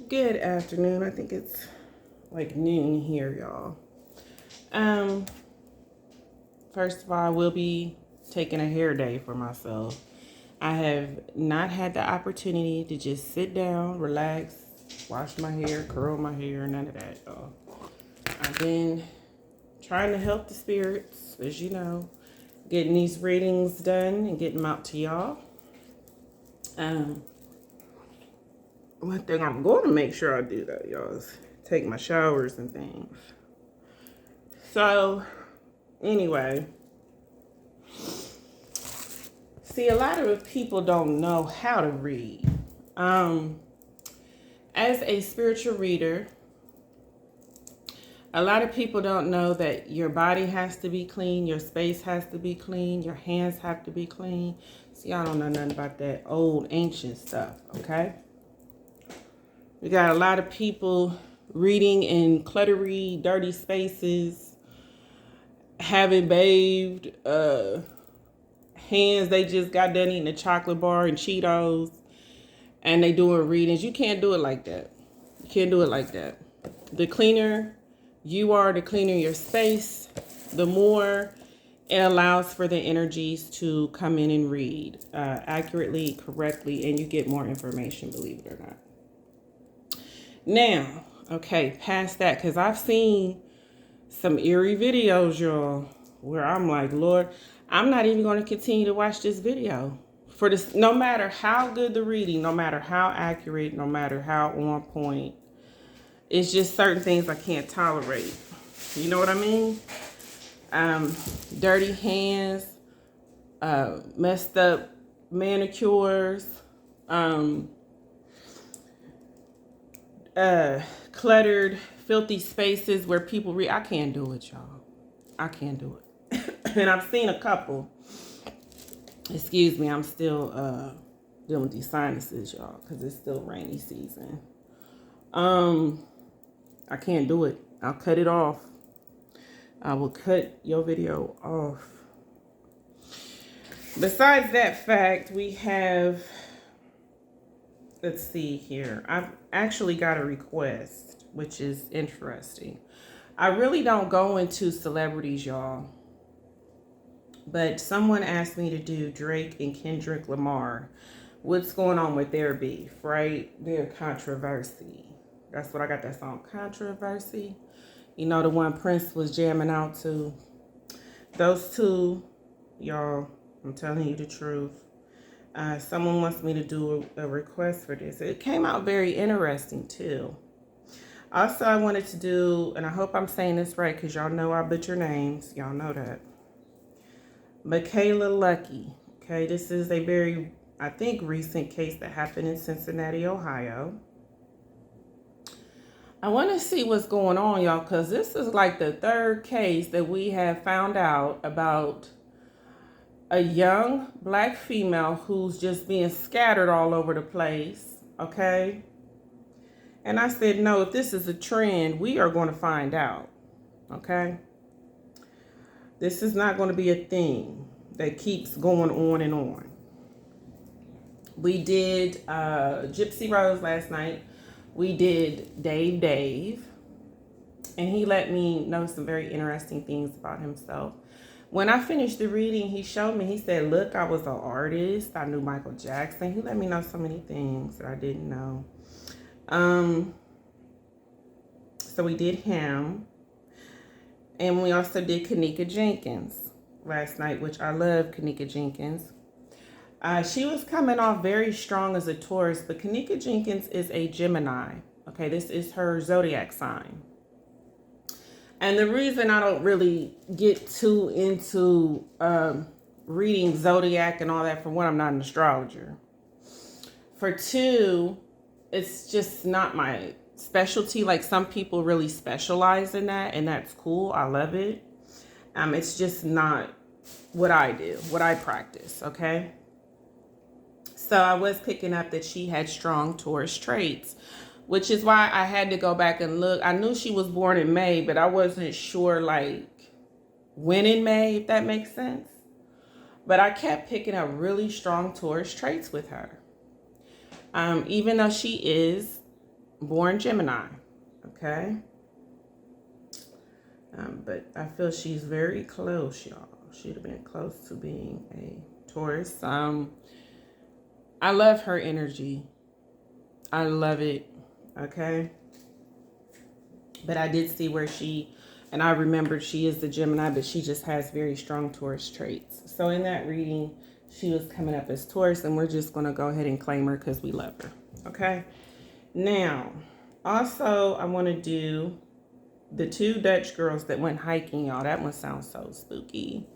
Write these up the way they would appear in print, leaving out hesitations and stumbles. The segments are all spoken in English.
Good afternoon. I think it's like noon here, y'all. Um, First of all, I will be taking a hair day for myself. I have not had the opportunity to just sit down, relax, wash my hair, curl my hair, none of that, y'all. I've been trying to help the spirits, as you know, getting these readings done and getting them out to y'all. Um, One thing I'm going to make sure I do though, y'all, is take my showers and things. So, anyway, see, a lot of people don't know how to read. Um, as a spiritual reader, a lot of people don't know that your body has to be clean, your space has to be clean, your hands have to be clean. See, I don't know nothing about that old ancient stuff, okay? We got a lot of people reading in cluttery, dirty spaces, haven't bathed, hands they just got done eating a chocolate bar and Cheetos, and they doing readings. You can't do it like that. You can't do it like that. The cleaner you are, the cleaner your space, the more it allows for the energies to come in and read accurately, correctly, and you get more information, believe it or not. Now, okay, past that, because I've seen some eerie videos, y'all, where I'm like, Lord, I'm not even going to continue to watch this video. For this, no matter how good the reading, no matter how accurate, no matter how on point, it's just certain things I can't tolerate. You know what I mean? Dirty hands, messed up manicures, cluttered, filthy spaces where people read. I can't do it, y'all. I can't do it. And I've seen a couple. Excuse me, I'm still dealing with these sinuses, y'all, because it's still rainy season. I can't do it. I'll cut it off. I will cut your video off. Besides that fact, we have, let's see here. I've actually got a request, which is interesting. I really don't go into celebrities, y'all. But someone asked me to do Drake and Kendrick Lamar. What's going on with their beef, right? Their controversy. That's what I got that song, Controversy. You know, the one Prince was jamming out to. Those two, y'all, I'm telling you the truth. Someone wants me to do a request for this. It came out very interesting, too. Also, I wanted to do, and I hope I'm saying this right, because y'all know I butcher names. Y'all know that. Michaela Lucky. Okay, this is a very, I think, recent case that happened in Cincinnati, Ohio. I want to see what's going on, y'all, because this is like the third case that we have found out about a young black female who's just being scattered all over the place, okay? And I said, no, if this is a trend, we are going to find out, okay? This is not going to be a thing that keeps going on and on. We did Gypsy Rose last night. We did Dave, and he let me know some very interesting things about himself. When I finished the reading, he showed me, he said, look, I was an artist. I knew Michael Jackson. He let me know so many things that I didn't know. So we did him. And we also did Kenneka Jenkins last night, which I love Kenneka Jenkins. She was coming off very strong as a Taurus, but Kenneka Jenkins is a Gemini. Okay, this is her zodiac sign. And the reason I don't really get too into reading zodiac and all that, for one, I'm not an astrologer. For two, it's just not my specialty. Like, some people really specialize in that, and that's cool. I love it. It's just not what I do, what I practice, okay? So I was picking up that she had strong Taurus traits, which is why I had to go back and look. I knew she was born in May, but I wasn't sure, like, when in May, if that makes sense. But I kept picking up really strong Taurus traits with her. Even though she is born Gemini, okay? But I feel she's very close, y'all. She'd have been close to being a Taurus. I love her energy. I love it, okay? But I did see where and I remembered she is the Gemini, but she just has very strong Taurus traits. So in that reading, she was coming up as Taurus, and we're just going to go ahead and claim her because we love her, okay? Now, also, I want to do the 2 Dutch girls that went hiking, y'all. That one sounds so spooky.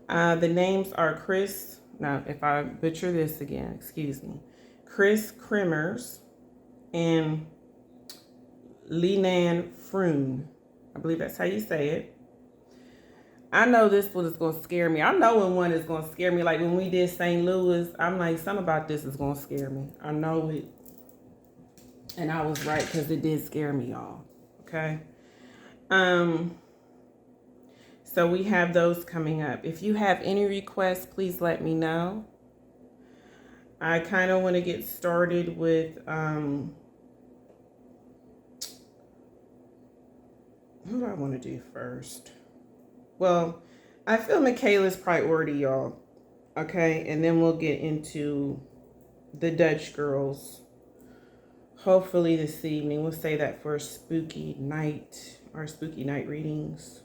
The names are Chris. Now, if I butcher this again, excuse me. Chris Kremers and Lenan Froon. I believe that's how you say it. I know this one is going to scare me. I know when one is going to scare me. Like when we did St. Louis, I'm like, something about this is going to scare me. I know it. And I was right because it did scare me, y'all. Okay. So we have those coming up. If you have any requests, please let me know. I kind of want to get started with, what do I want to do first? Well, I feel Michaela's priority, y'all. Okay, and then we'll get into the Dutch girls. Hopefully this evening. We'll say that for spooky night, our spooky night readings.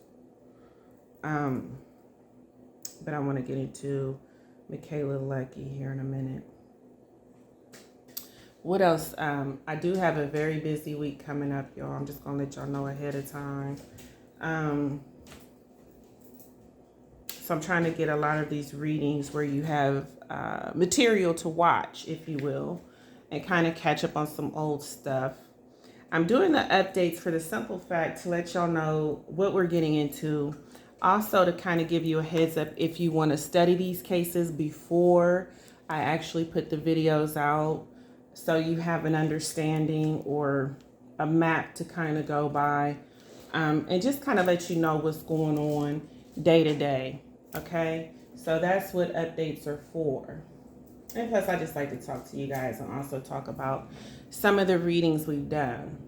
But I want to get into Michaela Lucky here in a minute. What else? I do have a very busy week coming up, y'all. I'm just going to let y'all know ahead of time. So I'm trying to get a lot of these readings where you have material to watch, if you will, and kind of catch up on some old stuff. I'm doing the updates for the simple fact to let y'all know what we're getting into. Also to kind of give you a heads up if you want to study these cases before I actually put the videos out, so you have an understanding or a map to kind of go by, and just kind of let you know what's going on day to day. Okay, so that's what updates are for. And plus, I just like to talk to you guys and also talk about some of the readings we've done.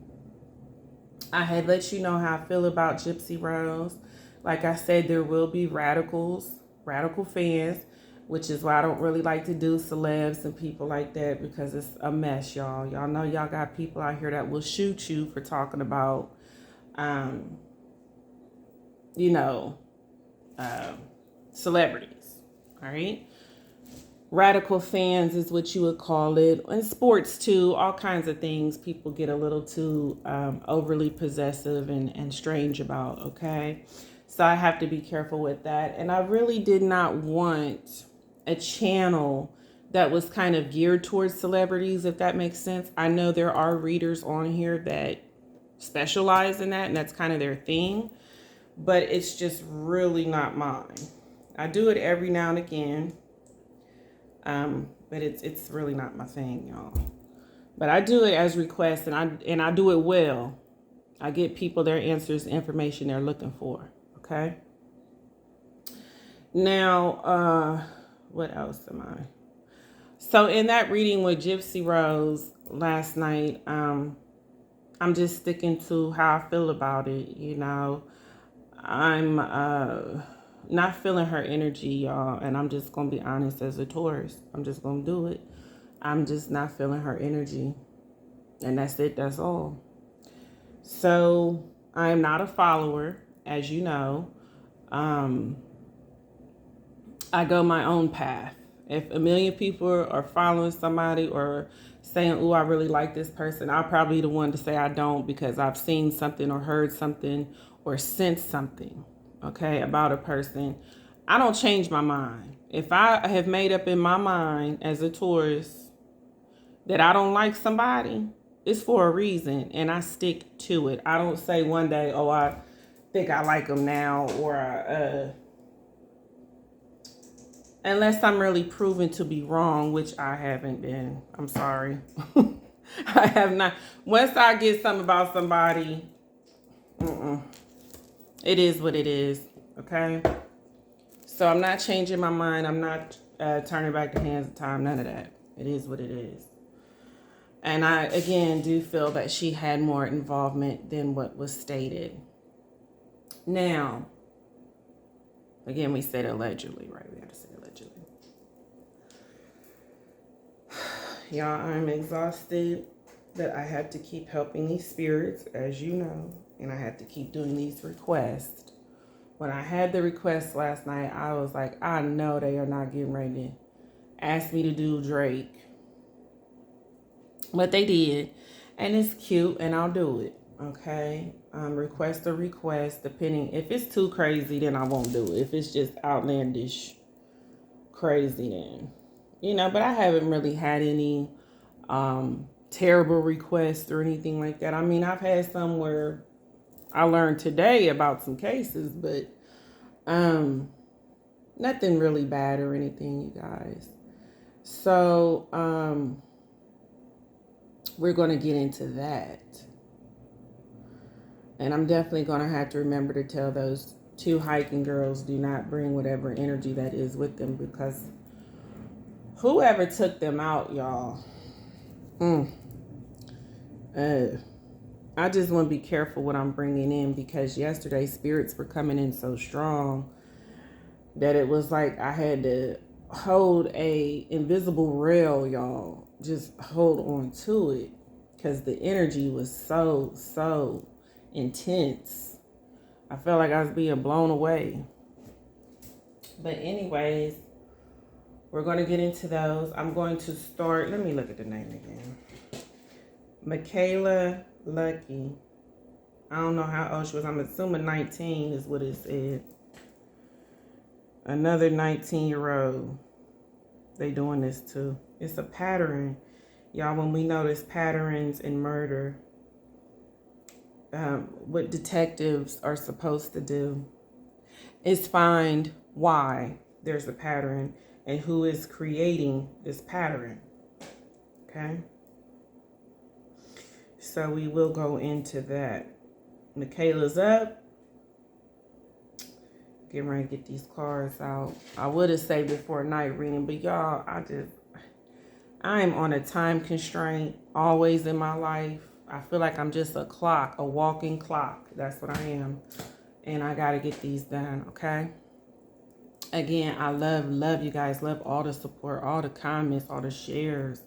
I had let you know how I feel about Gypsy Rose. Like I said, there will be radical fans, which is why I don't really like to do celebs and people like that, because it's a mess, y'all. Y'all know y'all got people out here that will shoot you for talking about, celebrities. All right. Radical fans is what you would call it. In sports too, all kinds of things people get a little too overly possessive and strange about, okay? So I have to be careful with that. And I really did not want a channel that was kind of geared towards celebrities, if that makes sense. I know there are readers on here that specialize in that, and that's kind of their thing, but it's just really not mine. I do it every now and again. But it's really not my thing, y'all. But I do it as requests, and I do it well. I get people their answers, information they're looking for. Okay. Now, what else am I? So in that reading with Gypsy Rose last night, I'm just sticking to how I feel about it. You know, I'm not feeling her energy, y'all, and I'm just gonna be honest as a Taurus. I'm just gonna do it. I'm just not feeling her energy, and that's it. That's all. So I am not a follower, as you know. I go my own path. If a million people are following somebody or saying, "Oh, I really like this person," I'll probably be the one to say I don't, because I've seen something or heard something or sensed something, okay, about a person. I don't change my mind. If I have made up in my mind as a Taurus that I don't like somebody, it's for a reason, and I stick to it. I don't say one day, "Oh, I think I like them now," or unless I'm really proven to be wrong, which I haven't been. I'm sorry. I have not. Once I get something about somebody, it is what it is, okay? So I'm not changing my mind. I'm not turning back the hands of time. None of that. It is what it is. And I, again, do feel that she had more involvement than what was stated. Now, again, we said allegedly, right? We have to say allegedly. Y'all, I'm exhausted that I have to keep helping these spirits, as you know, and I have to keep doing these requests. When I had the request last night, I was like, I know they are not getting ready to ask me to do Drake. But they did, and it's cute, and I'll do it. Okay, request a request. Depending, if it's too crazy, then I won't do it. If it's just outlandish, crazy, then But I haven't really had any terrible requests or anything like that. I mean, I've had some where I learned today about some cases, but nothing really bad or anything, you guys. So we're going to get into that. And I'm definitely going to have to remember to tell those 2 hiking girls, do not bring whatever energy that is with them, because whoever took them out, y'all, I just want to be careful what I'm bringing in, because yesterday spirits were coming in so strong that it was like I had to hold a invisible rail, y'all. Just hold on to it, because the energy was so intense. I felt like I was being blown away. But anyways, we're going to get into those. I'm going to start. Let me look at the name again. Michaela Lucky. I don't know how old she was. I'm assuming 19 is what it said. Another 19-year-old. They doing this too. It's a pattern. Y'all, when we notice patterns in murder, what detectives are supposed to do is find why there's a pattern and who is creating this pattern. Okay? So we will go into that. Michaela's up. Getting ready to get these cards out. I would have saved it for a night reading, but y'all, I am on a time constraint always in my life. I feel like I'm just a clock, a walking clock. That's what I am. And I got to get these done, okay? Again, I love you guys. Love all the support, all the comments, all the shares,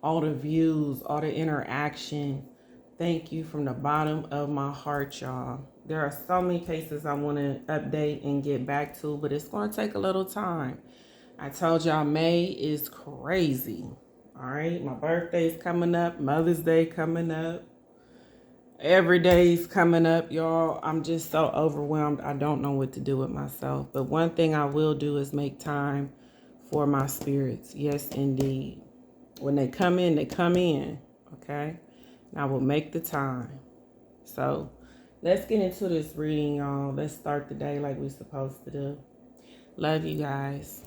all the views, all the interaction. Thank you from the bottom of my heart, y'all. There are so many cases I want to update and get back to, but it's going to take a little time. I told y'all May is crazy. All right, my birthday's coming up, Mother's Day coming up. Every day's coming up, y'all. I'm just so overwhelmed. I don't know what to do with myself. But one thing I will do is make time for my spirits. Yes, indeed. When they come in, they come in. Okay? And I will make the time. So let's get into this reading, y'all. Let's start the day like we're supposed to do. Love you guys.